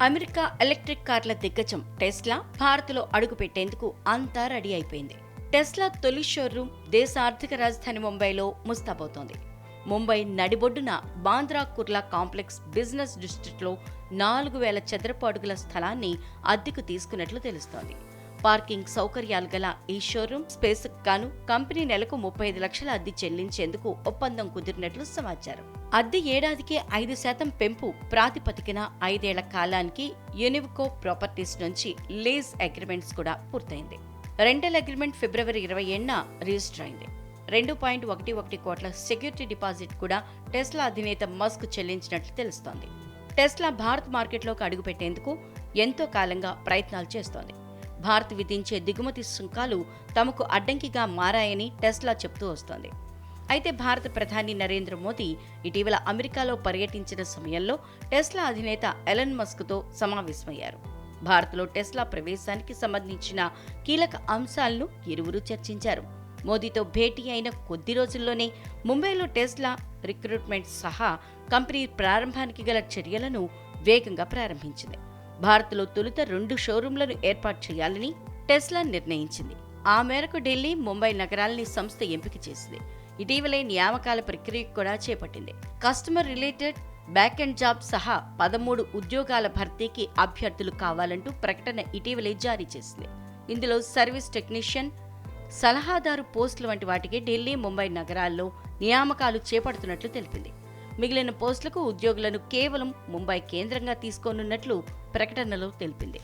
America electric కార్ల దిగ్గజం Tesla భారత్లో అడుగుపెట్టేందుకు అంతా రెడీ అయిపోయింది. టెస్లా తొలి షోరూం దేశ ఆర్థిక రాజధాని ముంబైలో ముస్తాబవుతోంది. ముంబై నడిబొడ్డున బాంద్రా కుర్లా కాంప్లెక్స్ బిజినెస్ డిస్ట్రిక్ట్లో 4,000 చదరపు అడుగుల స్థలాన్ని అద్దెకు తీసుకున్నట్లు తెలుస్తోంది. పార్కింగ్ సౌకర్యాలు గల ఈ షోరూం స్పేస్కు గాను కంపెనీ నెలకు 35 లక్షల అద్దె చెల్లించేందుకు ఒప్పందం కుదిరినట్లు సమాచారం. అద్దె ఏడాదికి 5% పెంపు ప్రాతిపదికన 5 ఏళ్ల కాలానికి యూనివ్కో ప్రాపర్టీస్ నుంచి లీజ్ అగ్రిమెంట్స్ కూడా పూర్తయింది. రెంటల్ అగ్రిమెంట్ ఫిబ్రవరి 27న రిజిస్టర్ అయింది. 2.11 కోట్ల సెక్యూరిటీ డిపాజిట్ కూడా టెస్లా అధినేత మస్క్ చెల్లించినట్లు తెలుస్తోంది. టెస్లా భారత్ మార్కెట్లోకి అడుగుపెట్టేందుకు ఎంతో కాలంగా ప్రయత్నాలు చేస్తోంది. భారత్ విధించే దిగుమతి సుంకాలు తమకు అడ్డంకిగా మారాయని టెస్లా చెబుతూ వస్తోంది. అయితే భారత ప్రధాని నరేంద్ర మోదీ ఇటీవల అమెరికాలో పర్యటించిన సమయంలో టెస్లా అధినేత ఎలన్ మస్క్తో సమావేశమయ్యారు. భారత్లో టెస్లా ప్రవేశానికి సంబంధించిన కీలక అంశాలను ఇరువురు చర్చించారు. మోదీతో భేటీ అయిన కొద్ది రోజుల్లోనే ముంబైలో టెస్లా రిక్రూట్మెంట్ సహా కంపెనీ ప్రారంభానికి గల చర్యలను వేగంగా ప్రారంభించింది. భారత్లో తొలుత 2 షోరూంలను ఏర్పాటు చేయాలని టెస్లా నిర్ణయించింది. ఆ మేరకు ఢిల్లీ, ముంబై నగరాల్ని సంస్థ ఎంపిక చేసింది. ఇటీవలే నియామకాల ప్రక్రియ కూడా చేపట్టింది. Customer related back and job సహా 13 ఉద్యోగాల భర్తీకి అభ్యర్థులు కావాలంటూ ప్రకటన ఇటీవలే జారీ చేసింది. ఇందులో సర్వీస్ టెక్నీషియన్, సలహాదారు పోస్టులు వంటి వాటికి ఢిల్లీ, ముంబై నగరాల్లో నియామకాలు చేపడుతున్నట్లు తెలిపింది. మిగిలిన పోస్టులకు ఉద్యోగులను కేవలం ముంబై కేంద్రంగా తీసుకోనున్నట్లు ప్రకటనలో తెలిపింది.